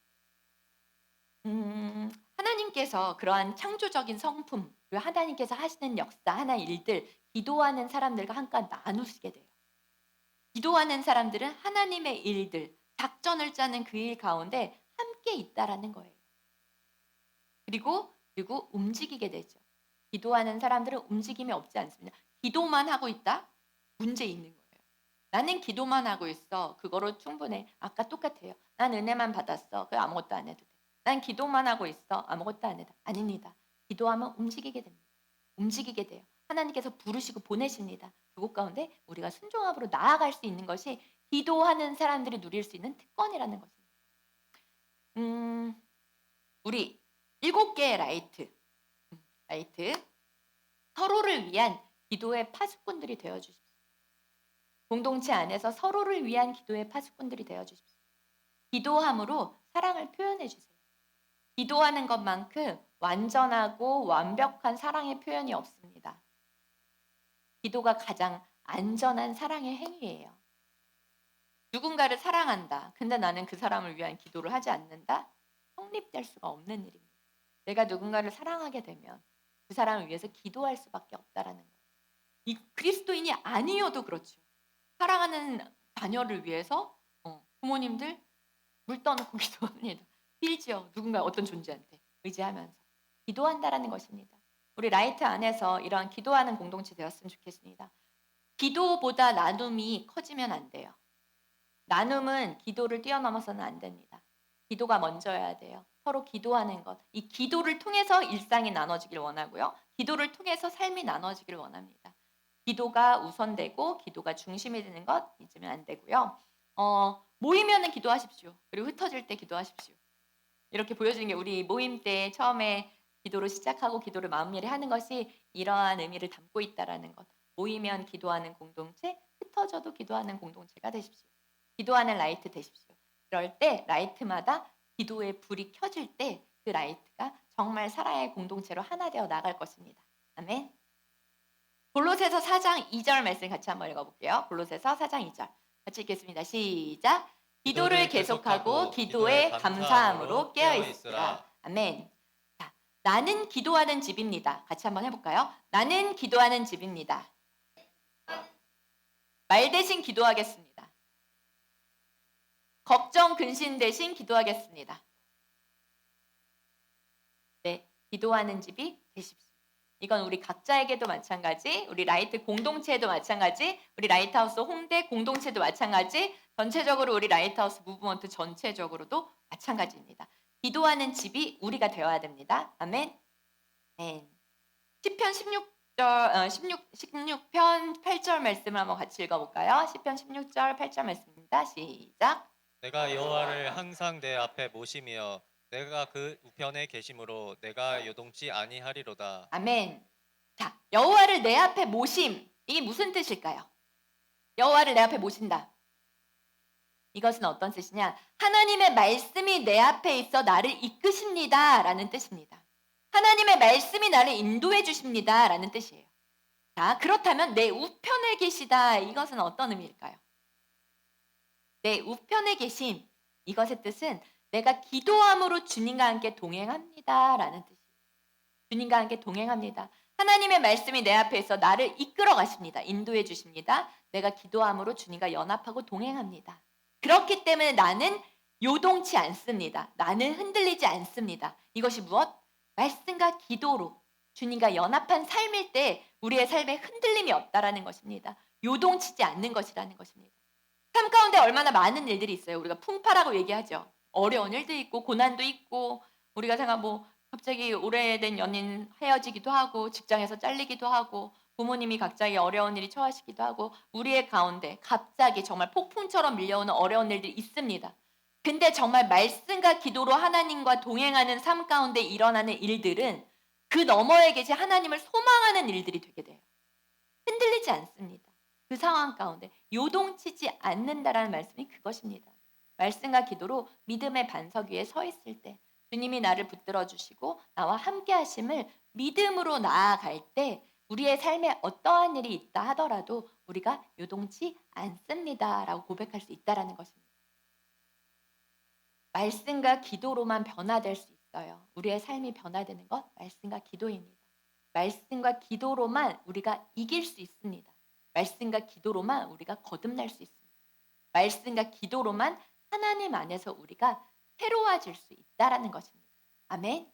하나님께서 그러한 창조적인 성품, 그리고 하나님께서 하시는 역사, 하나의 일들, 기도하는 사람들과 함께 나누시게 돼요. 기도하는 사람들은 하나님의 일들, 작전을 짜는 그 일 가운데 함께 있다라는 거예요. 그리고 움직이게 되죠. 기도하는 사람들은 움직임이 없지 않습니다. 기도만 하고 있다? 문제 있는 거예요. 나는 기도만 하고 있어. 그거로 충분해. 아까 똑같아요. 난 은혜만 받았어. 그 아무것도 안 해도 돼. 난 기도만 하고 있어. 아무것도 안 해도. 아닙니다. 기도하면 움직이게 됩니다. 움직이게 돼요. 하나님께서 부르시고 보내십니다. 그곳 가운데 우리가 순종함으로 나아갈 수 있는 것이 기도하는 사람들이 누릴 수 있는 특권이라는 것입니다. 우리 7개의 라이트 서로를 위한 기도의 파수꾼들이 되어 주십시오. 공동체 안에서 서로를 위한 기도의 파수꾼들이 되어 주십시오. 기도함으로 사랑을 표현해 주세요. 기도하는 것만큼 완전하고 완벽한 사랑의 표현이 없습니다. 기도가 가장 안전한 사랑의 행위예요. 누군가를 사랑한다. 근데 나는 그 사람을 위한 기도를 하지 않는다. 성립될 수가 없는 일입니다. 내가 누군가를 사랑하게 되면 그 사람을 위해서 기도할 수밖에 없다라는 거예요. 이 그리스도인이 아니어도 그렇죠. 사랑하는 자녀를 위해서 부모님들 물 떠놓고 기도합니다. 빌지요. 누군가 어떤 존재한테 의지하면서 기도한다라는 것입니다. 우리 라이트 안에서 이러한 기도하는 공동체 되었으면 좋겠습니다. 기도보다 나눔이 커지면 안 돼요. 나눔은 기도를 뛰어넘어서는 안 됩니다. 기도가 먼저여야 돼요. 서로 기도하는 것. 이 기도를 통해서 일상이 나눠지길 원하고요. 기도를 통해서 삶이 나눠지길 원합니다. 기도가 우선되고 기도가 중심이 되는 것 잊으면 안 되고요. 모이면은 기도하십시오. 그리고 흩어질 때 기도하십시오. 이렇게 보여주는 게 우리 모임 때 처음에 기도로 시작하고 기도를 마음미리 하는 것이 이러한 의미를 담고 있다라는 것. 모이면 기도하는 공동체, 흩어져도 기도하는 공동체가 되십시오. 기도하는 라이트 되십시오. 그럴 때 라이트마다 기도의 불이 켜질 때 그 라이트가 정말 사랑의 공동체로 하나 되어 나갈 것입니다. 아멘. 골로새서 4장 2절 말씀 같이 한번 읽어볼게요. 골로새서 4장 2절 같이 읽겠습니다. 시작. 기도를 계속하고 기도에 감사함으로 깨어 있으라. 아멘. 자, 나는 기도하는 집입니다. 같이 한번 해볼까요? 나는 기도하는 집입니다. 말 대신 기도하겠습니다. 걱정 근심 대신 기도하겠습니다. 네, 기도하는 집이 되십시오. 이건 우리 각자에게도 마찬가지, 우리 라이트 공동체에도 마찬가지, 우리 라이트하우스 홍대 공동체도 마찬가지, 전체적으로 우리 라이트하우스 무브먼트 전체적으로도 마찬가지입니다. 기도하는 집이 우리가 되어야 됩니다. 아멘. 네. 시편 16편 8절 말씀을 한번 같이 읽어볼까요? 시편 16절 8절 말씀입니다. 시작. 내가 여호와를 항상 내 앞에 모시며 내가 그 우편에 계심으로 내가 요동치 아니하리로다. 아멘. 자, 여호와를 내 앞에 모심. 이게 무슨 뜻일까요? 여호와를 내 앞에 모신다. 이것은 어떤 뜻이냐? 하나님의 말씀이 내 앞에 있어 나를 이끄십니다. 라는 뜻입니다. 하나님의 말씀이 나를 인도해 주십니다. 라는 뜻이에요. 자, 그렇다면 내 우편에 계시다. 이것은 어떤 의미일까요? 내 우편에 계심. 이것의 뜻은 내가 기도함으로 주님과 함께 동행합니다. 라는 뜻이에요. 주님과 함께 동행합니다. 하나님의 말씀이 내 앞에 있어 나를 이끌어 가십니다. 인도해 주십니다. 내가 기도함으로 주님과 연합하고 동행합니다. 그렇기 때문에 나는 요동치 않습니다. 나는 흔들리지 않습니다. 이것이 무엇? 말씀과 기도로 주님과 연합한 삶일 때 우리의 삶에 흔들림이 없다라는 것입니다. 요동치지 않는 것이라는 것입니다. 삶 가운데 얼마나 많은 일들이 있어요. 우리가 풍파라고 얘기하죠. 어려운 일도 있고 고난도 있고 우리가 생각 갑자기 오래된 연인 헤어지기도 하고 직장에서 잘리기도 하고 부모님이 갑자기 어려운 일이 처하시기도 하고 우리의 가운데 갑자기 정말 폭풍처럼 밀려오는 어려운 일들이 있습니다. 근데 정말 말씀과 기도로 하나님과 동행하는 삶 가운데 일어나는 일들은 그 너머에 계신 하나님을 소망하는 일들이 되게 돼요. 흔들리지 않습니다. 그 상황 가운데 요동치지 않는다라는 말씀이 그것입니다. 말씀과 기도로 믿음의 반석 위에 서 있을 때 주님이 나를 붙들어 주시고 나와 함께 하심을 믿음으로 나아갈 때 우리의 삶에 어떠한 일이 있다 하더라도 우리가 요동치 않습니다라고 고백할 수 있다라는 것입니다. 말씀과 기도로만 변화될 수 있어요. 우리의 삶이 변화되는 것 말씀과 기도입니다. 말씀과 기도로만 우리가 이길 수 있습니다. 말씀과 기도로만 우리가 거듭날 수 있습니다. 말씀과 기도로만 하나님 안에서 우리가 새로워질 수 있다라는 것입니다. 아멘.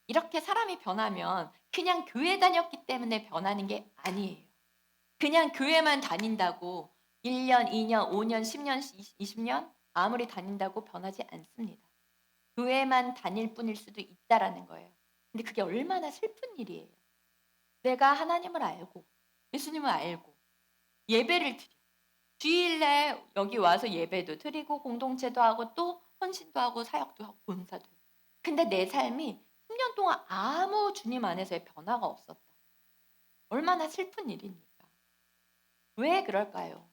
이렇게 사람이 변하면 그냥 교회 다녔기 때문에 변하는 게 아니에요. 그냥 교회만 다닌다고 1년, 2년, 5년, 10년, 20년 아무리 다닌다고 변하지 않습니다. 교회만 다닐 뿐일 수도 있다라는 거예요. 근데 그게 얼마나 슬픈 일이에요. 내가 하나님을 알고 예수님을 알고 예배를 드려. 주일날 여기 와서 예배도 드리고 공동체도 하고 또 헌신도 하고 사역도 하고 봉사도 해요. 근데 내 삶이 10년 동안 아무 주님 안에서의 변화가 없었다. 얼마나 슬픈 일입니까? 왜 그럴까요?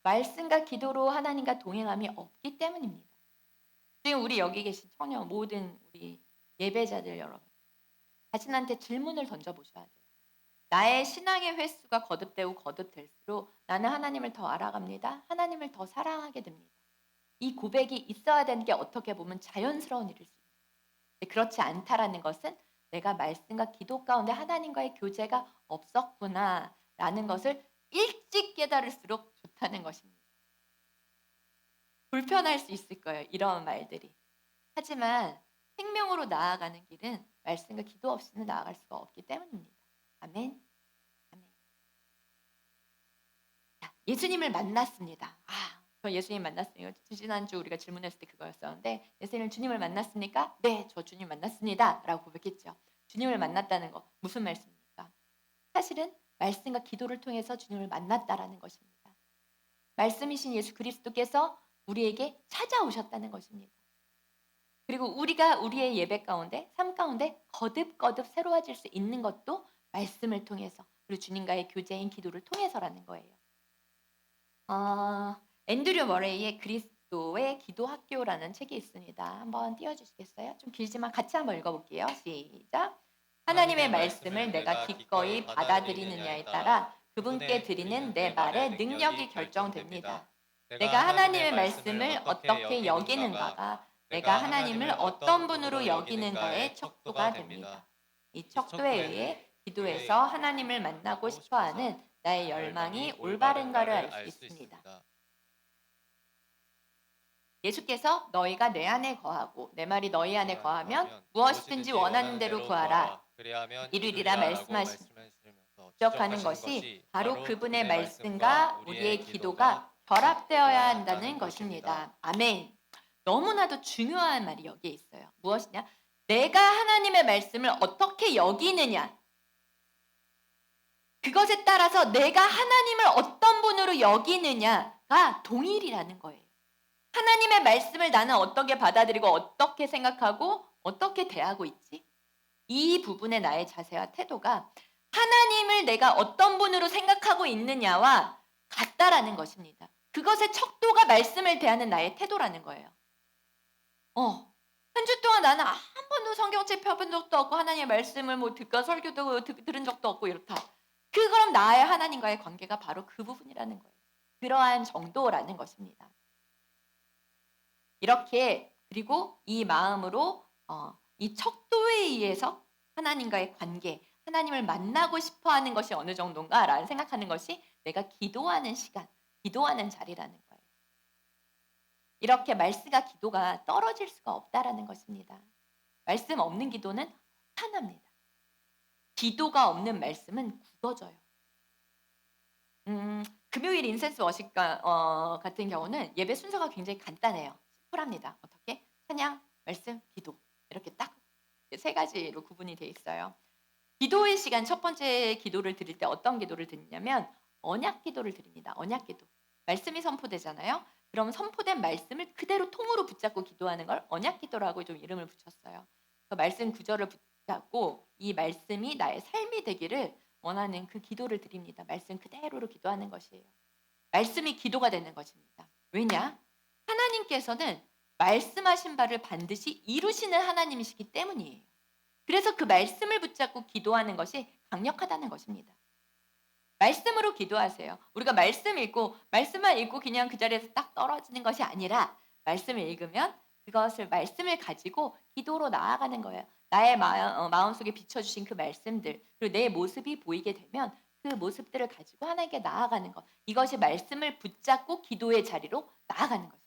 말씀과 기도로 하나님과 동행함이 없기 때문입니다. 지금 우리 여기 계신 처녀 모든 우리 예배자들 여러분 자신한테 질문을 던져보셔야 돼요. 나의 신앙의 횟수가 거듭될수록 나는 하나님을 더 알아갑니다. 하나님을 더 사랑하게 됩니다. 이 고백이 있어야 되는 게 어떻게 보면 자연스러운 일일 수 있어요. 그렇지 않다라는 것은 내가 말씀과 기도 가운데 하나님과의 교제가 없었구나라는 것을 일찍 깨달을수록 좋다는 것입니다. 불편할 수 있을 거예요. 이런 말들이. 하지만 생명으로 나아가는 길은 말씀과 기도 없이는 나아갈 수가 없기 때문입니다. 아멘. 아멘. 자, 예수님을 만났습니다. 저 예수님 만났어요. 지난주 우리가 질문했을 때 그거였었는데 예수님 주님을 만났습니까? 네, 저 주님 만났습니다. 라고 고백했죠. 주님을 만났다는 거 무슨 말씀입니까? 사실은 말씀과 기도를 통해서 주님을 만났다라는 것입니다. 말씀이신 예수 그리스도께서 우리에게 찾아오셨다는 것입니다. 그리고 우리가 우리의 예배 가운데, 삶 가운데 거듭거듭 새로워질 수 있는 것도 말씀을 통해서, 그리고 주님과의 교제인 기도를 통해서라는 거예요. 앤드류 머레이의 그리스도의 기도 학교라는 책이 있습니다. 한번 띄워주시겠어요? 좀 길지만 같이 한번 읽어볼게요. 시작. 하나님의 말씀을 내가 기꺼이 받아들이느냐에 따라 그분께 드리는 내 말의 능력이 결정됩니다. 내가 하나님의 말씀을 어떻게 여기는가가 내가 하나님을 어떤 분으로 여기는가의 척도가 됩니다. 이 척도에 의해 기도에서 하나님을 만나고 싶어하는 나의 열망이 올바른가를 알 수 있습니다. 예수께서 너희가 내 안에 거하고 내 말이 너희 안에 거하면 무엇이든지 원하는 대로 구하라 이루리라 말씀하시면서 지적하는 것이 바로 그분의 말씀과 우리의 기도가 결합되어야 한다는 것입니다. 아멘. 너무나도 중요한 말이 여기에 있어요. 무엇이냐? 내가 하나님의 말씀을 어떻게 여기느냐. 그것에 따라서 내가 하나님을 어떤 분으로 여기느냐가 동일이라는 거예요. 하나님의 말씀을 나는 어떻게 받아들이고 어떻게 생각하고 어떻게 대하고 있지? 이 부분의 나의 자세와 태도가 하나님을 내가 어떤 분으로 생각하고 있느냐와 같다라는 것입니다. 그것의 척도가 말씀을 대하는 나의 태도라는 거예요. 한 주 동안 나는 한 번도 성경책 펴본 적도 없고 하나님의 말씀을 듣고 설교도 들은 적도 없고 이렇다. 그럼 나의 하나님과의 관계가 바로 그 부분이라는 거예요. 그러한 정도라는 것입니다. 이렇게 그리고 이 마음으로 이 척도에 의해서 하나님과의 관계, 하나님을 만나고 싶어하는 것이 어느 정도인가라는 생각하는 것이 내가 기도하는 시간, 기도하는 자리라는 거예요. 이렇게 말씀과 기도가 떨어질 수가 없다라는 것입니다. 말씀 없는 기도는 허탄합니다. 기도가 없는 말씀은 굳어져요. 금요일 인센스 워십 같은 경우는 예배 순서가 굉장히 간단해요. 심플합니다. 어떻게? 찬양, 말씀, 기도 이렇게 딱 세 가지로 구분이 돼 있어요. 기도의 시간 첫 번째 기도를 드릴 때 어떤 기도를 드리냐면 언약 기도를 드립니다. 언약 기도. 말씀이 선포되잖아요. 그럼 선포된 말씀을 그대로 통으로 붙잡고 기도하는 걸 언약 기도라고 좀 이름을 붙였어요. 그 말씀 구절을 붙잡고 이 말씀이 나의 삶이 되기를 원하는 그 기도를 드립니다. 말씀 그대로로 기도하는 것이에요. 말씀이 기도가 되는 것입니다. 왜냐? 하나님께서는 말씀하신 바를 반드시 이루시는 하나님이시기 때문이에요. 그래서 그 말씀을 붙잡고 기도하는 것이 강력하다는 것입니다. 말씀으로 기도하세요. 우리가 말씀 읽고 말씀만 읽고 그냥 그 자리에서 딱 떨어지는 것이 아니라 말씀을 읽으면 그것을 말씀을 가지고 기도로 나아가는 거예요. 나의 마음속에 비춰주신 그 말씀들 그리고 내 모습이 보이게 되면 그 모습들을 가지고 하나님께 나아가는 것. 이것이 말씀을 붙잡고 기도의 자리로 나아가는 것입니다.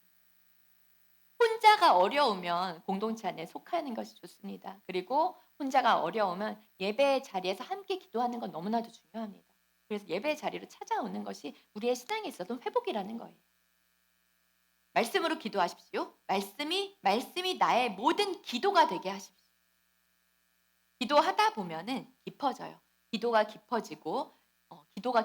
혼자가 어려우면 공동체 안에 속하는 것이 좋습니다. 그리고 혼자가 어려우면 예배의 자리에서 함께 기도하는 건 너무나도 중요합니다. 그래서 예배의 자리로 찾아오는 것이 우리의 신앙에 있어도 회복이라는 거예요. 말씀으로 기도하십시오. 말씀이 나의 모든 기도가 되게 하십시오. 기도하다 보면은 깊어져요. 기도가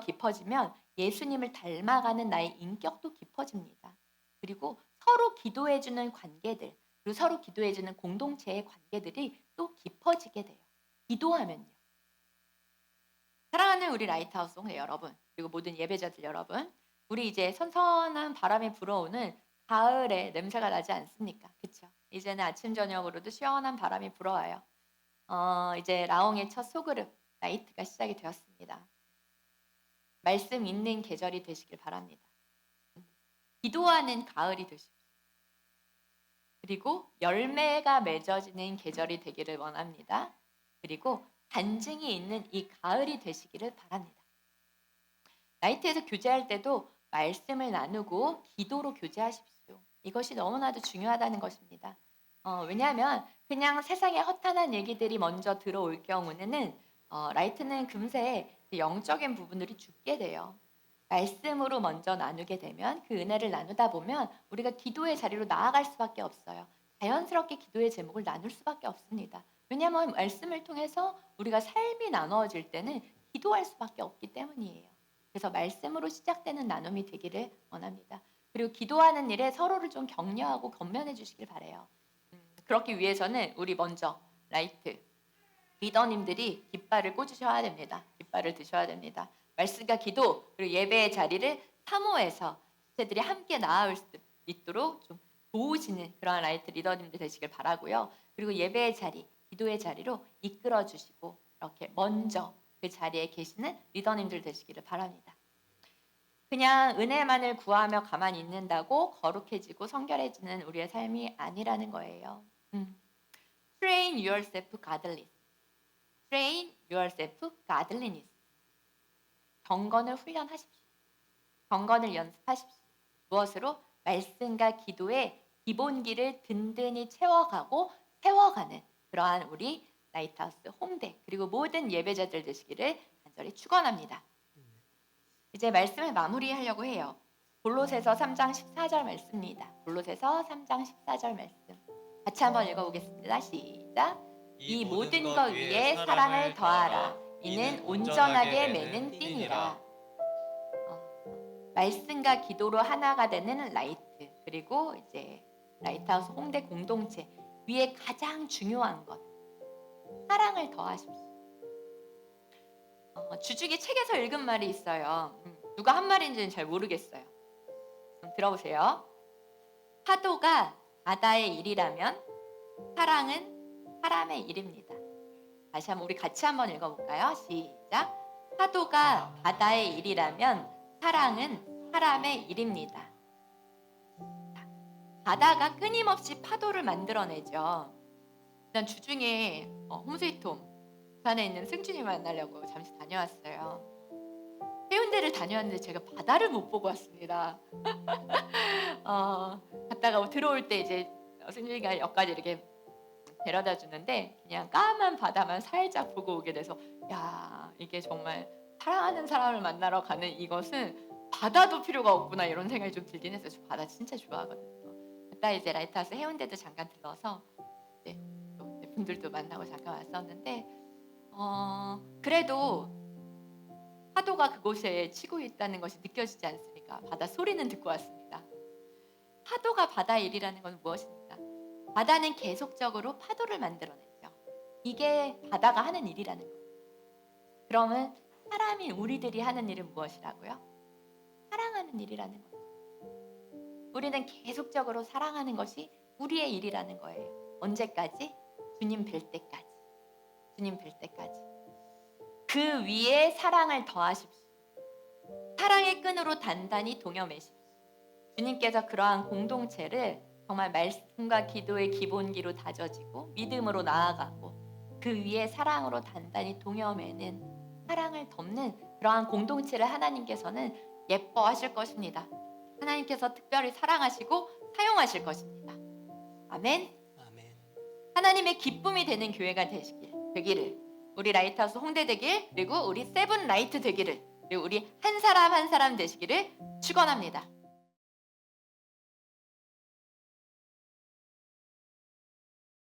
깊어지면 예수님을 닮아가는 나의 인격도 깊어집니다. 그리고 서로 기도해주는 관계들, 그리고 서로 기도해주는 공동체의 관계들이 또 깊어지게 돼요. 기도하면요. 사랑하는 우리 라이트하우스 동네 여러분, 그리고 모든 예배자들 여러분, 우리 이제 선선한 바람이 불어오는 가을에 냄새가 나지 않습니까? 그렇죠? 이제는 아침 저녁으로도 시원한 바람이 불어와요. 이제 라옹의 첫 소그룹 나이트가 시작이 되었습니다. 말씀 있는 계절이 되시길 바랍니다. 기도하는 가을이 되십시오. 그리고 열매가 맺어지는 계절이 되기를 원합니다. 그리고 간증이 있는 이 가을이 되시기를 바랍니다. 나이트에서 교제할 때도 말씀을 나누고 기도로 교제하십시오. 이것이 너무나도 중요하다는 것입니다. 왜냐하면 그냥 세상에 허탄한 얘기들이 먼저 들어올 경우는 라이트는 금세 영적인 부분들이 죽게 돼요. 말씀으로 먼저 나누게 되면 그 은혜를 나누다 보면 우리가 기도의 자리로 나아갈 수밖에 없어요. 자연스럽게 기도의 제목을 나눌 수밖에 없습니다. 왜냐하면 말씀을 통해서 우리가 삶이 나누어질 때는 기도할 수밖에 없기 때문이에요. 그래서 말씀으로 시작되는 나눔이 되기를 원합니다. 그리고 기도하는 일에 서로를 좀 격려하고 격려해 주시길 바라요. 그렇기 위해서는 우리 먼저 라이트 리더님들이 깃발을 꽂으셔야 됩니다. 깃발을 드셔야 됩니다. 말씀과 기도 그리고 예배의 자리를 사모해서 지체들이 함께 나아올 수 있도록 좀 도우시는 그러한 라이트 리더님들 되시길 바라고요. 그리고 예배의 자리, 기도의 자리로 이끌어 주시고 이렇게 먼저 그 자리에 계시는 리더님들 되시기를 바랍니다. 그냥 은혜만을 구하며 가만히 있는다고 거룩해지고 성결해지는 우리의 삶이 아니라는 거예요. Train yourself godliness. Train yourself godliness. 경건을 훈련하십시오. 경건을 연습하십시오. 무엇으로? 말씀과 기도의 기본기를 든든히 채워가고 세워가는 그러한 우리 라이트하우스 홍대 그리고 모든 예배자들 되시기를 간절히 축원합니다. 이제 말씀을 마무리하려고 해요. 골로새서 3장 14절 말씀입니다. 골로새서 3장 14절 말씀 같이 한번 읽어보겠습니다. 시작. 이 모든 것 위에 사랑을 더하라. 이는 온전하게 매는 띠니라. 말씀과 기도로 하나가 되는 라이트 그리고 이제 라이트하우스 홍대 공동체 위에 가장 중요한 것 사랑을 더하십시오. 주중에 책에서 읽은 말이 있어요. 누가 한 말인지는 잘 모르겠어요. 들어보세요. 파도가 바다의 일이라면 사랑은 사람의 일입니다. 다시 한번 우리 같이 한번 읽어볼까요? 시작. 파도가 바다의 일이라면 사랑은 사람의 일입니다. 바다가 끊임없이 파도를 만들어내죠. 난 주중에 홈스위트홈 부산에 있는 승준이 만나려고 잠시 다녀왔어요. 해운대를 다녀왔는데 제가 바다를 못 보고 왔습니다. 갔다가 들어올 때 이제 승준이가 역까지 이렇게 데려다 주는데 그냥 까만 바다만 살짝 보고 오게 돼서 야 이게 정말 사랑하는 사람을 만나러 가는 이것은 바다도 필요가 없구나 이런 생각이 좀 들긴 했어요. 저 바다 진짜 좋아하거든요. 갔다 이제 라이트하우스 해운대도 잠깐 들러서 네, 또 분들도 만나고 잠깐 왔었는데 그래도 파도가 그곳에 치고 있다는 것이 느껴지지 않습니까? 바다 소리는 듣고 왔습니다. 파도가 바다의 일이라는 건 무엇입니까? 바다는 계속적으로 파도를 만들어내죠. 이게 바다가 하는 일이라는 거예요. 그러면 사람인 우리들이 하는 일은 무엇이라고요? 사랑하는 일이라는 거예요. 우리는 계속적으로 사랑하는 것이 우리의 일이라는 거예요. 언제까지? 주님 뵐 때까지. 주님 뵐 때까지. 그 위에 사랑을 더하십시오. 사랑의 끈으로 단단히 동여매십시오. 주님께서 그러한 공동체를 정말 말씀과 기도의 기본기로 다져지고 믿음으로 나아가고 그 위에 사랑으로 단단히 동여매는 사랑을 덮는 그러한 공동체를 하나님께서는 예뻐하실 것입니다. 하나님께서 특별히 사랑하시고 사용하실 것입니다. 아멘. 아멘. 하나님의 기쁨이 되는 교회가 되기를 우리 라이트하우스 홍대 되길 그리고 우리 세븐 라이트 되기를 그리고 우리 한 사람 한 사람 되시기를 축원합니다.